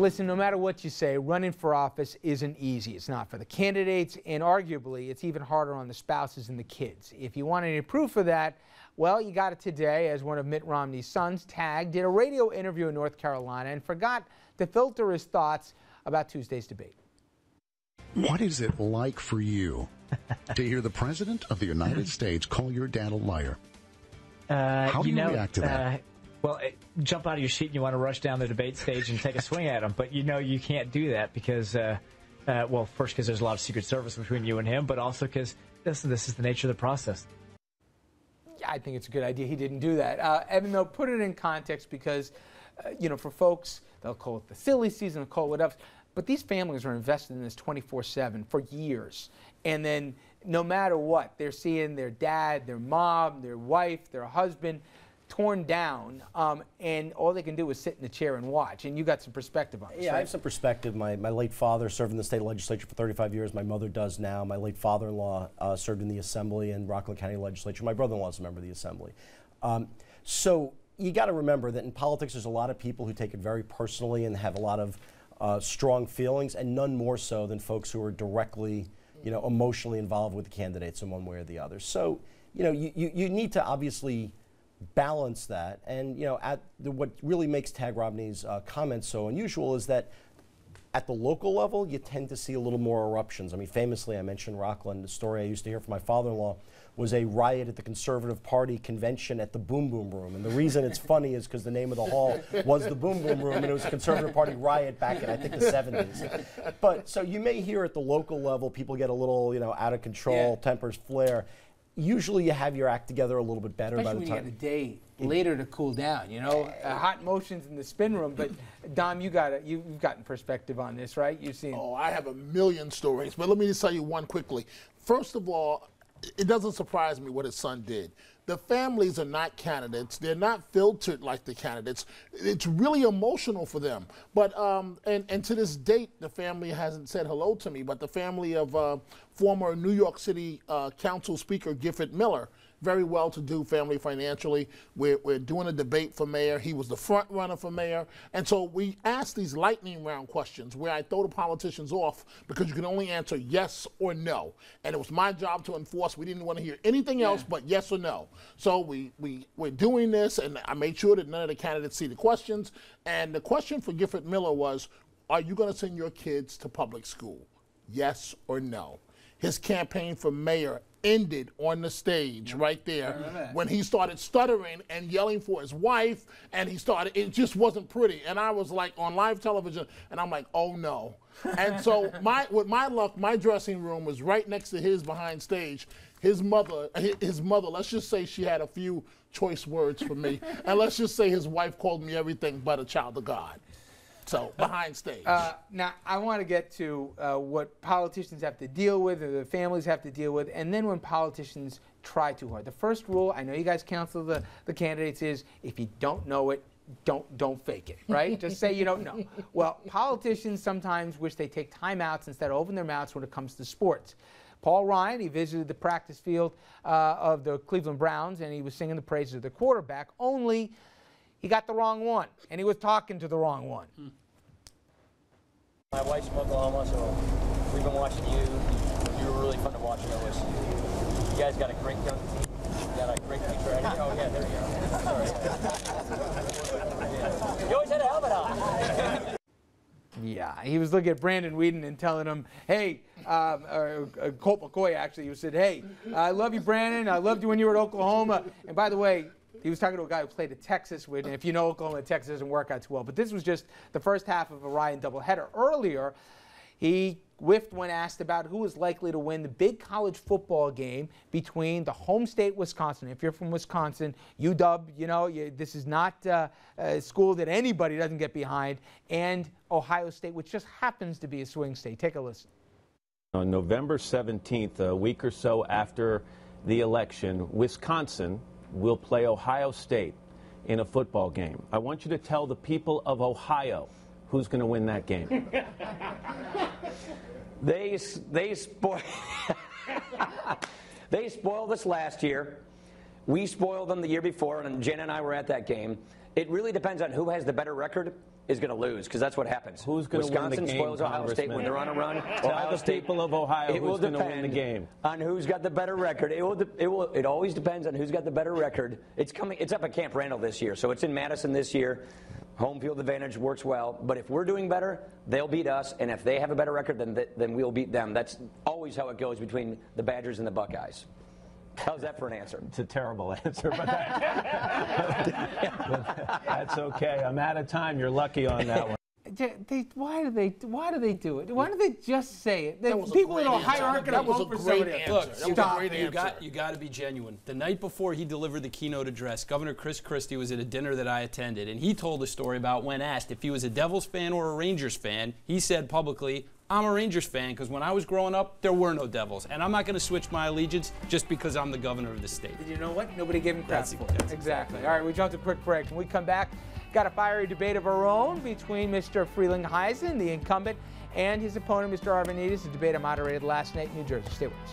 Listen, no matter what you say, running for office isn't easy. It's not for the candidates, and arguably, it's even harder on the spouses and the kids. If you want any proof of that, well, you got it today, as one of Mitt Romney's sons, Tagg, did a radio interview in North Carolina and forgot to filter his thoughts about Tuesday's debate. What is it like for you to hear the President of the United States call your dad a liar? How do you react to that? Well, jump out of your seat and you want to rush down the debate stage and take a swing at him. But you know you can't do that because, well, first because there's a lot of Secret Service between you and him, but also because this is the nature of the process. Yeah, I think it's a good idea he didn't do that. Evan, though, put it in context because, you know, for folks, they'll call it the silly season, they'll call it whatever. But these families are invested in this 24/7 for years. And then no matter what, they're seeing their dad, their mom, their wife, their husband torn down, and all they can do is sit in the chair and watch. And you got some perspective on this, Yeah, right? I have some perspective. My late father served in the state legislature for 35 years. My mother does now. My late father-in-law served in the Assembly and Rockland County Legislature. My brother-in-law is a member of the Assembly. So you got to remember that in politics there's a lot of people who take it very personally and have a lot of strong feelings, and none more so than folks who are directly, you know, emotionally involved with the candidates in one way or the other. So, you know, you need to obviously balance that. And, you know, what really makes Tagg Romney's comments so unusual is that at the local level, you tend to see a little more eruptions. I mean, famously, I mentioned Rockland. The story I used to hear from my father-in-law was a riot at the Conservative Party convention at the Boom Boom Room. And the reason it's funny is because the name of the hall was the Boom Boom Room, and it was a Conservative Party riot back in, I think, the 70s. But so you may hear at the local level, people get a little, you know, out of control, tempers flare. Usually you have your act together a little bit better by the time. Especially when you get a day later to cool down, you know, hot emotions in the spin room. But Dom, you've gotten perspective on this, right? You've seen. Oh, I have a million stories, but let me just tell you one quickly. First of all, it doesn't surprise me what his son did. The families are not candidates. They're not filtered like the candidates. It's really emotional for them. But and to this date, the family hasn't said hello to me. But the family of former New York City Council Speaker Gifford Miller, very well-to-do family financially. We're doing a debate for mayor. He was the front runner for mayor. And so we asked these lightning round questions where I throw the politicians off because you can only answer yes or no. And it was my job to enforce. We didn't want to hear anything else but yes or no. So we're doing this, and I made sure that none of the candidates see the questions. And the question for Gifford Miller was, are you going to send your kids to public school? Yes or no? His campaign for mayor ended on the stage right there when he started stuttering and yelling for his wife, and it just wasn't pretty. And I was like on live television, and I'm like, oh no. And so with my luck, my dressing room was right next to his behind stage. His mother, let's just say she had a few choice words for me, and let's just say his wife called me everything but a child of God. So, behind stage. Now, I want to get to what politicians have to deal with, or the families have to deal with, and then when politicians try too hard. The first rule, I know you guys counsel the candidates, is if you don't know it, don't fake it, right? Just say you don't know. Well, politicians sometimes wish they take timeouts instead of open their mouths when it comes to sports. Paul Ryan, he visited the practice field of the Cleveland Browns, and he was singing the praises of the quarterback, only he got the wrong one, and he was talking to the wrong one. My wife's from Oklahoma, so we've been watching you. You were really fun to watch at OSU. You guys got a great young team. You got a great picture right here. Oh, yeah, there you go. You always had a helmet on. Yeah, he was looking at Brandon Whedon and telling him, hey, Colt McCoy actually, he said, hey, I love you, Brandon. I loved you when you were at Oklahoma. And by the way, he was talking to a guy who played at Texas, and if you know Oklahoma and Texas doesn't work out too well. But this was just the first half of a Ryan doubleheader. Earlier, he whiffed when asked about who was likely to win the big college football game between the home state, Wisconsin. If you're from Wisconsin, UW, you know, this is not a school that anybody doesn't get behind, and Ohio State, which just happens to be a swing state. Take a listen. On November 17th, a week or so after the election, Wisconsin will play Ohio State in a football game. I want you to tell the people of Ohio who's going to win that game. They spoiled us last year. We spoiled them the year before, and Jen and I were at that game. It really depends on who has the better record. is going to lose, because that's what happens. Who's going to win the game, spoils Ohio State when they're on a run. Tell the people of Ohio who's going to win the game. On who's got the better record. It always depends on who's got the better record. It's up at Camp Randall this year, so it's in Madison this year. Home field advantage works well, but if we're doing better, they'll beat us, and if they have a better record, then we'll beat them. That's always how it goes between the Badgers and the Buckeyes. How's that for an answer? It's a terrible answer, but that's okay. I'm out of time. You're lucky on that one. Why do they do it? Why don't they just say it? People in Ohio aren't going to vote for somebody else. Look, you got to be genuine. The night before he delivered the keynote address, Governor Chris Christie was at a dinner that I attended, and he told a story about when asked if he was a Devils fan or a Rangers fan. He said publicly, I'm a Rangers fan because when I was growing up, there were no Devils, and I'm not going to switch my allegiance just because I'm the governor of the state. You know what? Nobody gave him crap for it. Exactly. All right, we jumped to a quick break. When we come back, got a fiery debate of our own between Mr. Frelinghuysen, the incumbent, and his opponent, Mr. Arvanites, a debate I moderated last night in New Jersey. Stay with us.